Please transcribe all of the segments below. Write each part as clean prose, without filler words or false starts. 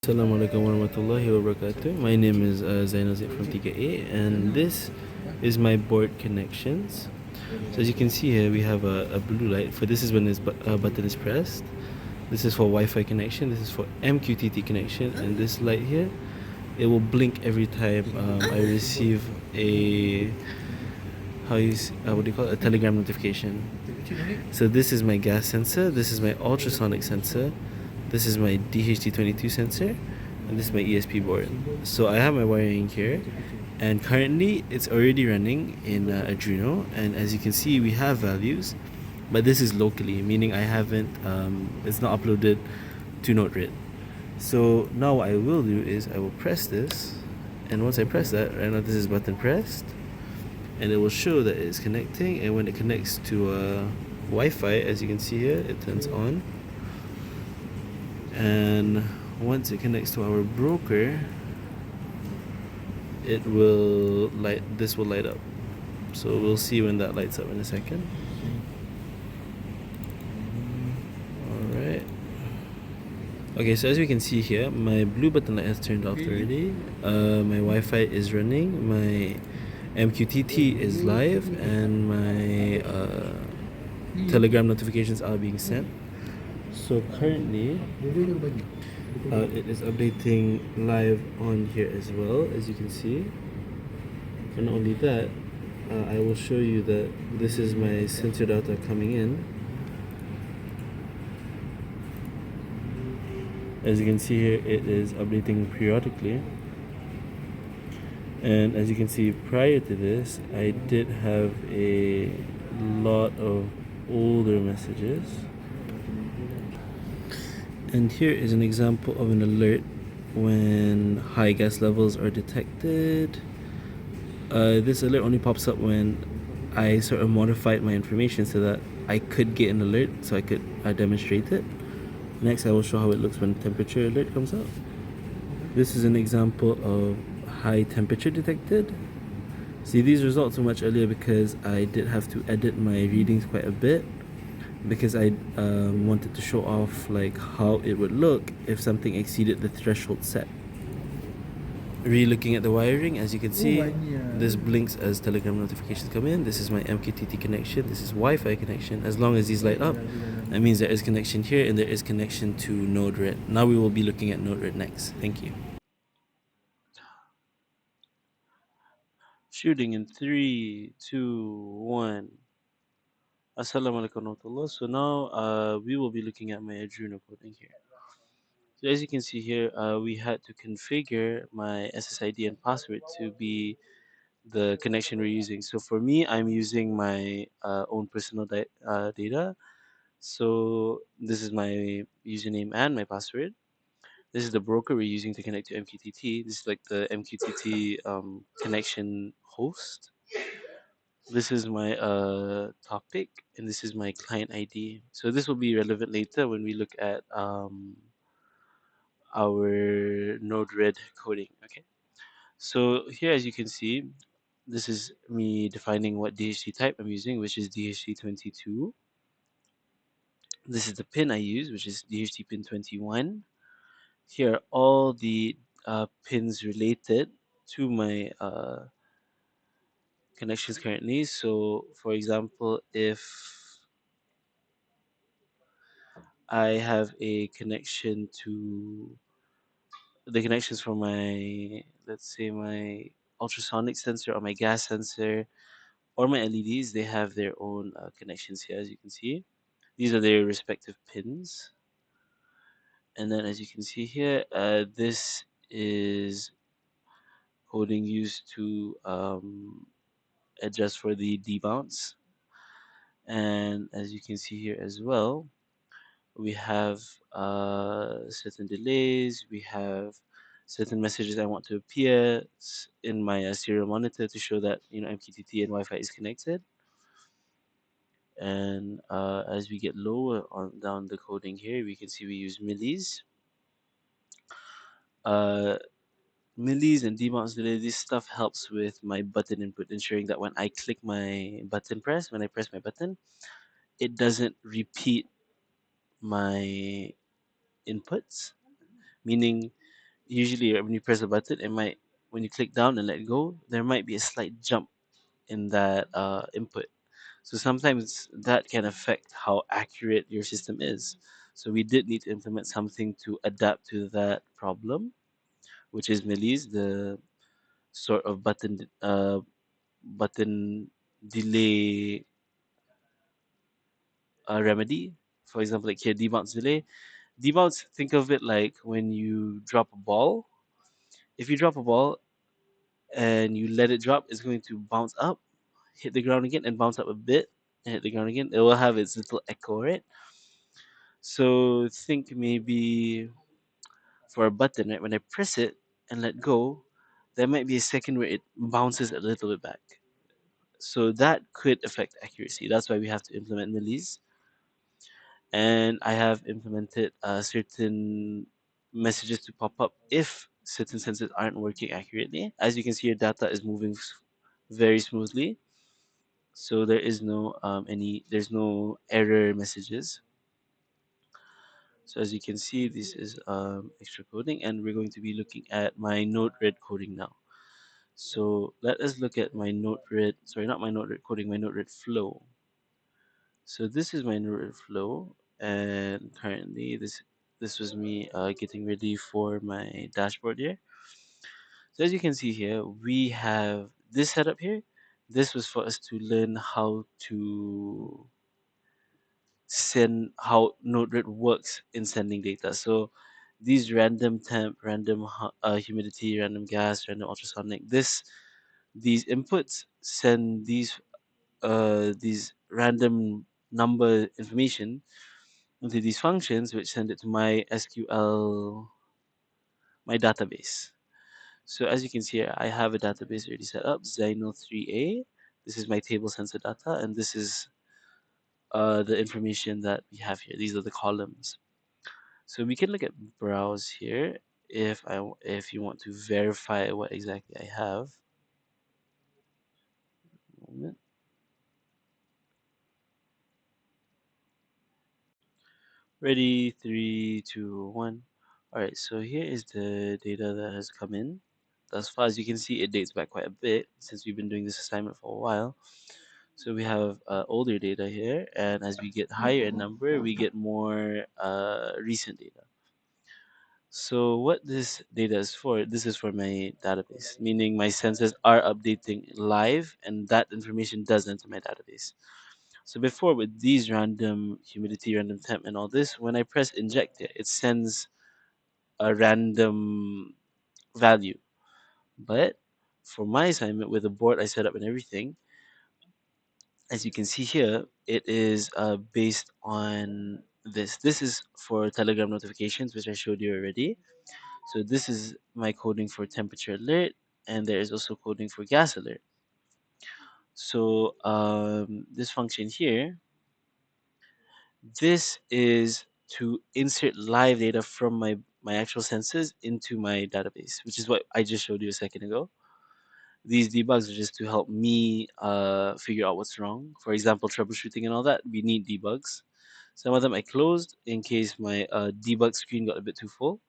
Assalamu alaikum warahmatullahi wabarakatuh. My name is Zaynul Zayd from TKA, and this is my board connections. So as you can see here, we have a blue light. For this is when this button is pressed. This is for Wi-Fi connection. This is for MQTT connection, and this light here, it will blink every time I receive a what do you call it? A telegram notification. So this is my gas sensor. This is my ultrasonic sensor. This is my DHT22 sensor, and this is my ESP board. So I have my wiring here, and currently it's already running in Arduino. And as you can see, we have values, but this is locally, meaning I haven't. It's not uploaded to Node-RED. So now what I will do is I will press this, and once I press that, right now this is button pressed, and it will show that it's connecting. And when it connects to Wi-Fi, as you can see here, it turns on. And once it connects to our broker, it will light. This will light up. So we'll see when that lights up in a second. All right. Okay, so as we can see here, my blue button light has turned off already. My Wi-Fi is running. My MQTT is live, and my Telegram notifications are being sent. So currently, it is updating live on here as well, as you can see. And not only that, I will show you that this is my sensor data coming in. As you can see here, it is updating periodically. And as you can see, prior to this, I did have a lot of older messages. And here is an example of an alert when high gas levels are detected. This alert only pops up when I sort of modified my information so that I could get an alert, so I could demonstrate it. Next, I will show how it looks when temperature alert comes up. This is an example of high temperature detected. See, these results were much earlier because I did have to edit my readings quite a bit, because I wanted to show off like how it would look if something exceeded the threshold set. Re-looking at the wiring, as you can see, this blinks as Telegram notifications come in. This is my MQTT connection. This is Wi-Fi connection. As long as these light up, that means there is connection here and there is connection to Node-RED. Now we will be looking at Node-RED next. Thank you. Shooting in 3, 2, 1. Assalamualaikum warahmatullah. So now we will be looking at my Arduino coding here. So as you can see here, we had to configure my SSID and password to be the connection we're using. So for me, I'm using my own personal data. So this is my username and my password. This is the broker we're using to connect to MQTT. This is like the MQTT connection host. This is my topic, and this is my client ID. So this will be relevant later when we look at our Node-RED coding. Okay. So here, as you can see, this is me defining what DHT type I'm using, which is DHT22. This is the pin I use, which is DHT pin 21. Here are all the pins related to my connections currently. So for example, if I have a connection to the connections for my, let's say, my ultrasonic sensor or my gas sensor or my LEDs, they have their own connections here, as you can see. These are their respective pins. And then as you can see here, this is coding used to adjust for the debounce. And as you can see here as well, we have certain delays, we have certain messages I want to appear in my serial monitor to show that MQTT and Wi-Fi is connected. And as we get lower on down the coding here, we can see we use millis. Millis and debounce delay, this stuff helps with my button input, ensuring that when I click my button press, when I press my button, it doesn't repeat my inputs, meaning usually when you press a button, it might when you click down and let go, there might be a slight jump in that input. So sometimes that can affect how accurate your system is. So we did need to implement something to adapt to that problem, which is Melis, the sort of button delay remedy. For example, like here, debounce delay. Debounce, think of it like when you drop a ball. If you drop a ball and you let it drop, it's going to bounce up, hit the ground again, and bounce up a bit, and hit the ground again. It will have its little echo, right? So think maybe for a button, right? When I press it and let go, there might be a second where it bounces a little bit back. So that could affect accuracy. That's why we have to implement Melis. And I have implemented certain messages to pop up if certain sensors aren't working accurately. As you can see, your data is moving very smoothly, so there is no there's no error messages. So as you can see, this is extra coding, and we're going to be looking at my Node-RED coding now. So let us look at my Node-RED, sorry, not my Node-RED coding, my Node-RED flow. So this is my Node-RED flow, and currently this was me getting ready for my dashboard here. So as you can see here, we have this setup here. This was for us to learn how to send how Node-RED works in sending data. So these random temp, random humidity, random gas, random ultrasonic, these inputs send these random number information into these functions, which send it to my SQL, my database. So as you can see here, I have a database already set up, Zaynul 3A. This is my table sensor data, and this is the information that we have here. These are the columns. So we can look at browse here if you want to verify what exactly I have. Moment. Ready, three, two, one. All right, so here is the data that has come in. Thus far, as you can see, it dates back quite a bit since we've been doing this assignment for a while. So we have older data here, and as we get higher in number, we get more recent data. So what this data is for, this is for my database, meaning my sensors are updating live, and that information does enter my database. So before, with these random humidity, random temp, and all this, when I press inject it sends a random value. But for my assignment with the board I set up and everything, as you can see here, it is based on this. This is for Telegram notifications, which I showed you already. So this is my coding for temperature alert, and there is also coding for gas alert. So this function here, this is to insert live data from my actual sensors into my database, which is what I just showed you a second ago. These debugs are just to help me figure out what's wrong. For example, troubleshooting and all that, we need debugs. Some of them I closed in case my debug screen got a bit too full.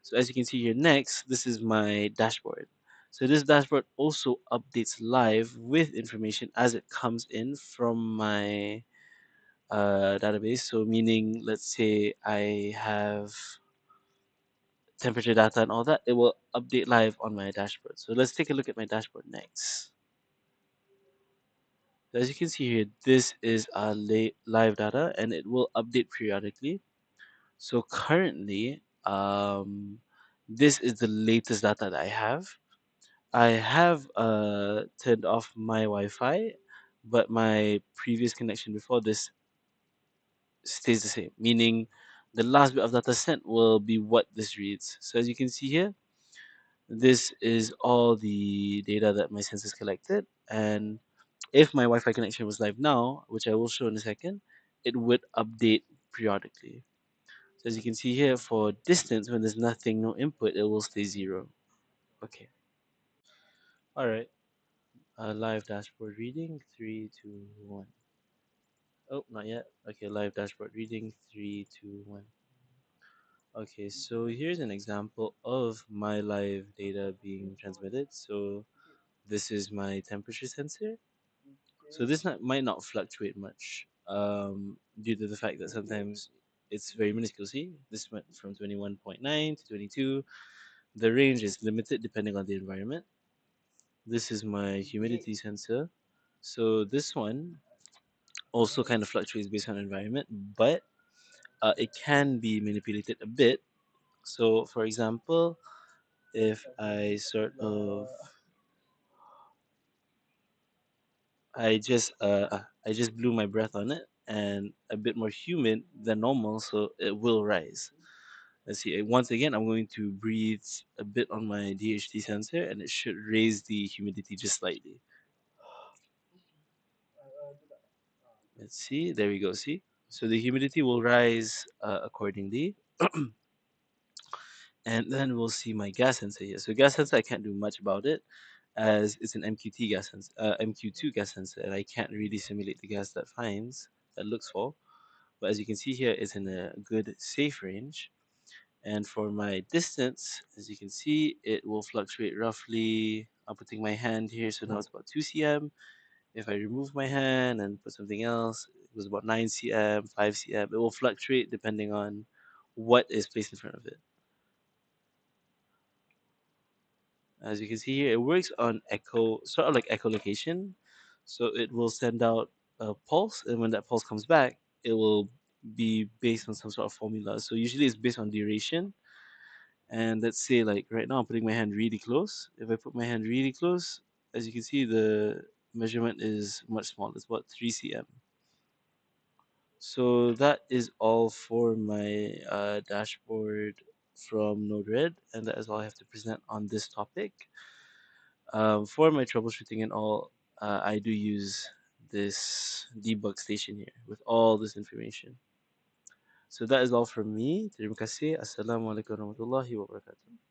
So as you can see here next, this is my dashboard. So this dashboard also updates live with information as it comes in from my database. So meaning, let's say I have temperature data and all that, it will update live on my dashboard. So let's take a look at my dashboard next. So as you can see here, this is our live data, and it will update periodically. So currently, this is the latest data that I have. I have turned off my Wi-Fi, but my previous connection before this stays the same, meaning the last bit of data sent will be what this reads. So as you can see here, this is all the data that my sensors collected, and if my Wi-Fi connection was live now, which I will show in a second, it would update periodically. So as you can see here, for distance, when there's nothing, no input, it will stay zero. Okay. All right. Live dashboard reading, three, two, one. Oh, not yet. Okay, live dashboard reading, three, two, one. Okay, so here's an example of my live data being transmitted. So this is my temperature sensor. So this might not fluctuate much due to the fact that sometimes it's very minuscule. See, this went from 21.9 to 22. The range is limited depending on the environment. This is my humidity sensor. So this one also kind of fluctuates based on environment, but it can be manipulated a bit. So, for example, if I just blew my breath on it and a bit more humid than normal, so it will rise. Let's see. Once again, I'm going to breathe a bit on my DHT sensor, and it should raise the humidity just slightly. Let's see. There we go. See. So the humidity will rise accordingly, and then we'll see my gas sensor here. So gas sensor, I can't do much about it, as it's an MQT gas sensor, MQ2 gas sensor, and I can't really simulate the gas that looks for. But as you can see here, it's in a good safe range. And for my distance, as you can see, it will fluctuate roughly. I'm putting my hand here, so now it's about 2 cm. If I remove my hand and put something else, it was about 9 cm, 5 cm. It will fluctuate depending on what is placed in front of it. As you can see here, it works on echo, sort of like echolocation. So it will send out a pulse, and when that pulse comes back, it will be based on some sort of formula. So usually it's based on duration. And let's say, like right now, I'm putting my hand really close. If I put my hand really close, as you can see, the measurement is much smaller. It's about 3 cm. So that is all for my dashboard from Node-RED, and that is all I have to present on this topic. For my troubleshooting and all, I do use this debug station here with all this information. So that is all from me. Terima kasih. Assalamualaikum warahmatullahi wabarakatuh.